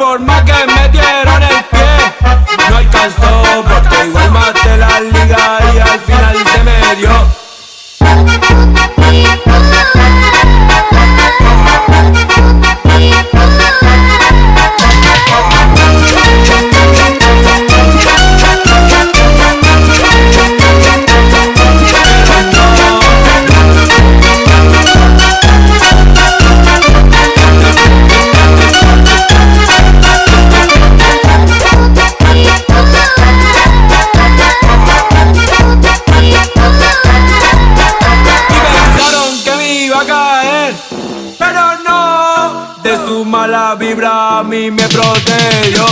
por más que metieron el pie, no alcanzó porque igual maté la liga y al final se me dio. Pero no, de su mala vibra a mí me protegió.